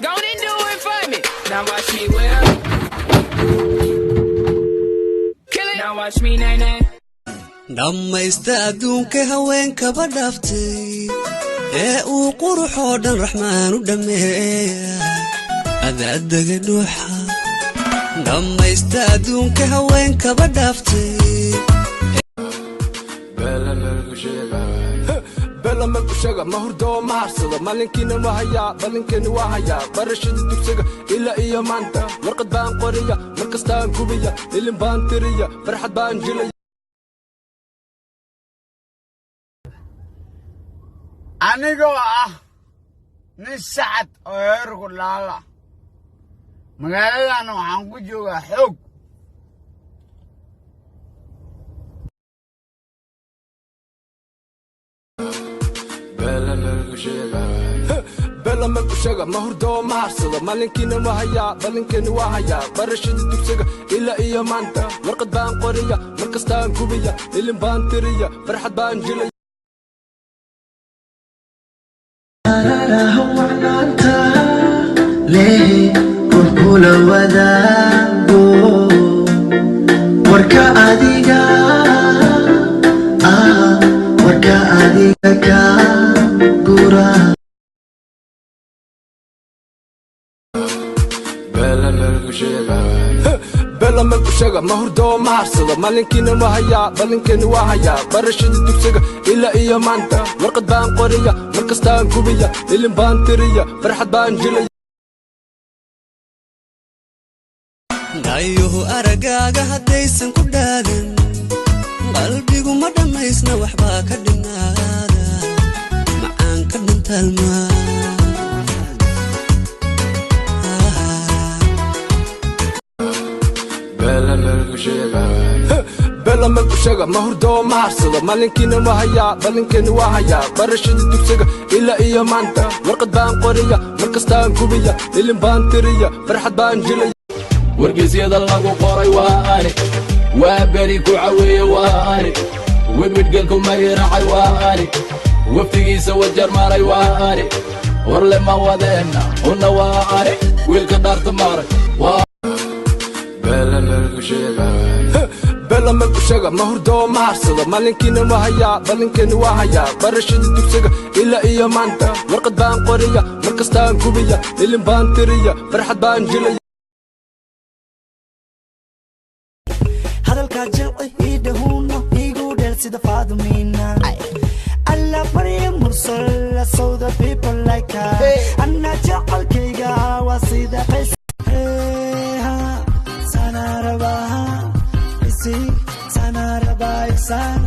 Go and do it for me. Now watch me well. Kill it. Now watch me nay nay. dhammaysta adduunka haweenkaba dhaaftay ee uu quruxoo dhan raxmaan u dhameeya adaadaga dhuuxa dhammaysta adduunka haweenkaba dhaaftay bela mal ushaga mahurdo maharsada maalinkina wahaya balinkani wahaya barashada dugsiga ilaa iyo maanta warqad baan qoriya markastaan kubiya ilin baan tiriya farxad baan jilaya anigoo nin sacad oo heerku laala magaaladan waxaan ku joogaa xoog bela mal ushaga mahurdo maharsada maalinkina wahaya balinkani wahaya barashada dugsiga ilaa iyo maanta warqad baan qoriya markastaan kubiya ilin baan tiriya farxad baan jilaya ليه كل وداعو وركا أديكا وركا أديكا كورا bela mal ushaga mahurdo maharsada maalinkina wahaya balinkani wahaya barashada dugsiga ilaa iyo maanta warqad baan qoriya markastaan kubiya ilin baan tiriya farxad baan jilaya ayuhu aragaaga haddaysan ku dhaadan qalbigu ma dhammaysna waxbaa ka dhinaada macaan ka dhintaalmaa bela mal ushaga mahurdo maharsada maalinkina wahaya balinkani wahaya barashada dugsiga ilaa iyo maanta warqad baan qoriya markastaan kubiya ilin baan tiriya farxad baan jilaya wargeysyada lagu qoray waa ani waa beri ku caweeye waa ani wedwedgelku mayraacay waa ani waftigiisa wajar maray waa ani warle ma wadeenna una waa ani wiilka dhaarta maray waa bela mal ushaga mahurdo maharsada maalinkina wahaya balinkani wahaya barashada dugsiga ilaa iyo maanta warqad baan qoriya markastaan kubiya ilin baan tiriya farxad baan jilaya hadalka jilci idhahuno igu dheel sida faadumina alla barya mursala so the people like her anna jacalkayga waa sida qays sanarabaha isi sanarabaaysan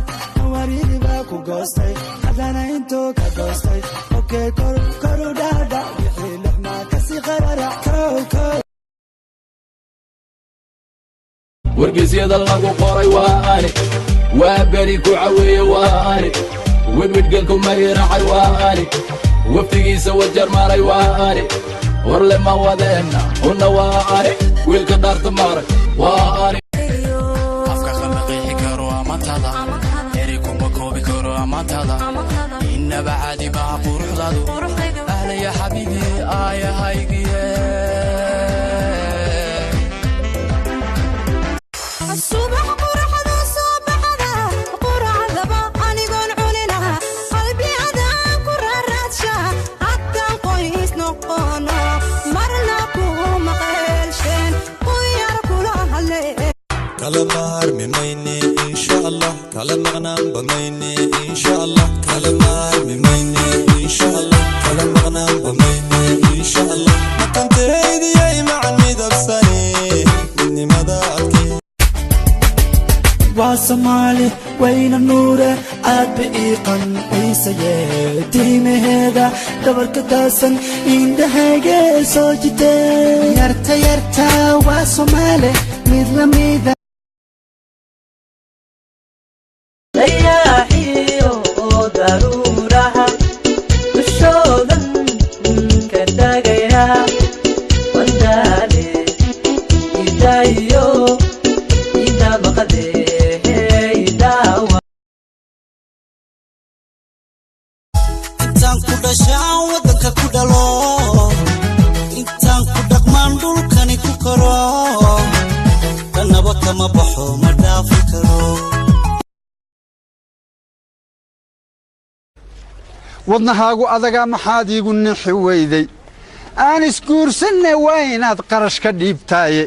waridiba ku goostay hadana intoo ka goostay okay koru dhaadha wixii lixma kasii qararac kow wargeysyada lagu qoray waa ani waa beri ku caweeye waa ani wedwedgelku mayraacay waa ani waftigiisa wajar maray waa ani warle ma wadeenna una waa ani wiilka dhaarta maray waa ani afka kama qeexi karo amaantada eri kuma koobi karo amaantada innaba caadi maaha quruxdaadu ahla ya xabiibi aayahaygiye الصبح قرحة صبحنا قرعة بقانيقون علينا قلبي عدا قراراتشا حتى قيس نقونا مرلاكو مقلشين ويار كلها الليل كلمار مميني إن شاء الله كلمغنام بميني إن شاء الله كلمار مميني إن شاء الله كلمغنام بميني إن شاء الله ما كنت هيدي يا معني دبساني مني مدى أكيد واسمالي وين النور عاد بإيقن عيسى ديمهذا دبر كتاسن إندهاجة سوجته يرتا واسمالي مثل ميدا لياحيو ضرورها الشوغن كداغيا وندالي إدايو إدا بقدي kama baxo ma dhaafi karo wadnahaagu adaga maxaad iigu nixi weyday aan isguursanne waa inaad qarash ka dhiibtaaye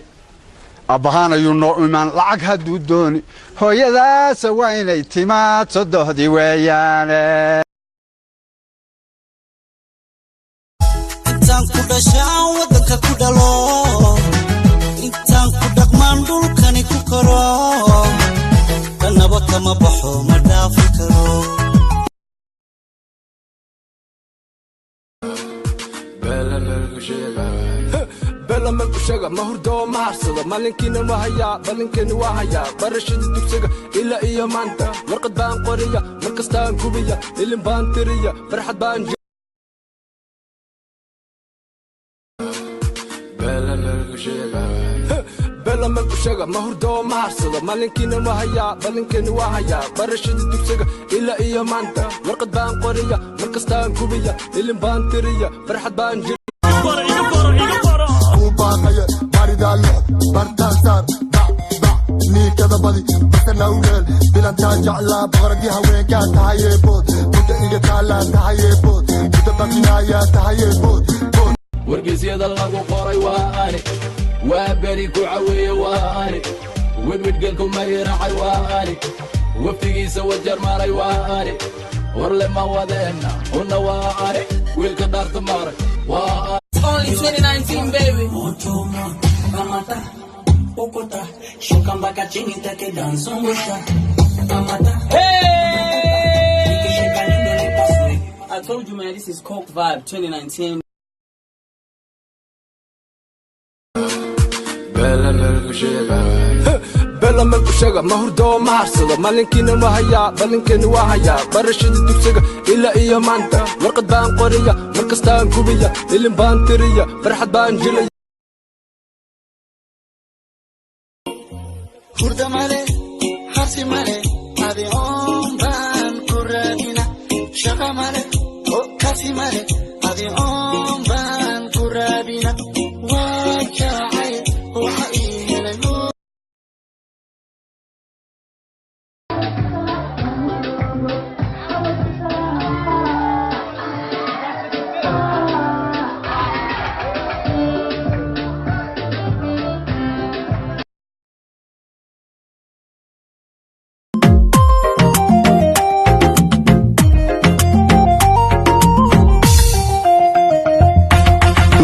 abbahaan ayuu noo imaan lacag hadduu dooni hooyadaasa waa inay timaad sodohdii weeyaane intaan ku dhashaan waddanka ku dhalo intaan ku dhaqmaan dhulkani ku koro dhanaba kama baxo ma dhaafi karo bela malku sheega ma hurdo ma harsado maalinkiina waa hayaa balinkeeni waa hayaa barashada dugsiga ilaa iyo maanta warqad baan qoriya mar kastaan kubiya ilin baan tiriya farxad baan bela malku sheega ma hurdo ma harsado maalinkiina waa hayaa balinkeeni waa hayaa barashada dugsiga ilaa iyo maanta warqad baan qoriya mar kastaan kubiya ilin baan tiriya farxad baan baaqaya baridaallo bartaasaan niikada badi basanawdeel bilantaa jeclaa boqoradii haweenkaa tahayeebood mudda iga taallaan tahayeebood mudda baqinaayaa tahayeebood wargeysyada lagu qoray waa ani waa beri ku caweeye waa ani wedwedgelku mayraacay waa ani waftigiisa wajar maray waa ani warle ma wadeenna una waa ani wiilka dhaarta maray waa ani Only 2019, baby. Kamata, okota, shuka mpaka chini take dance ongosha. Kamata, Hey! I told you, man, this is Coke Vibe 2019. bela malku sheega ma hurdo ma harsado maalinkiina waa hayaa balinkeeni waa hayaa barashada dugsiga ilaa iyo maanta warqad baan qoriya mar kastaan kubiya ilin baan tiriya farxad baan jilaya hurda male harsi male adi on baan ku raadina shaqa male kasi male adi on baan ku raadina waa jacay waxa ii helay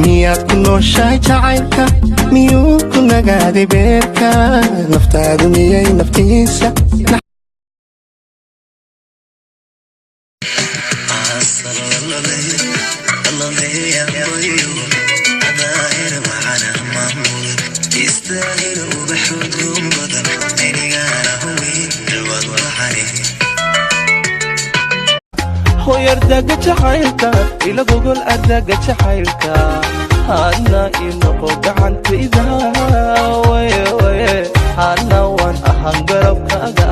miyaad ku nooshahay jacaylka miyuu ku nagaaday beerka naftaadu miyay naftiisa hoyardaga jacaylka ila gogol ardaga jacaylka hana inaqo gacantayda hana waan ahaan garabkaaga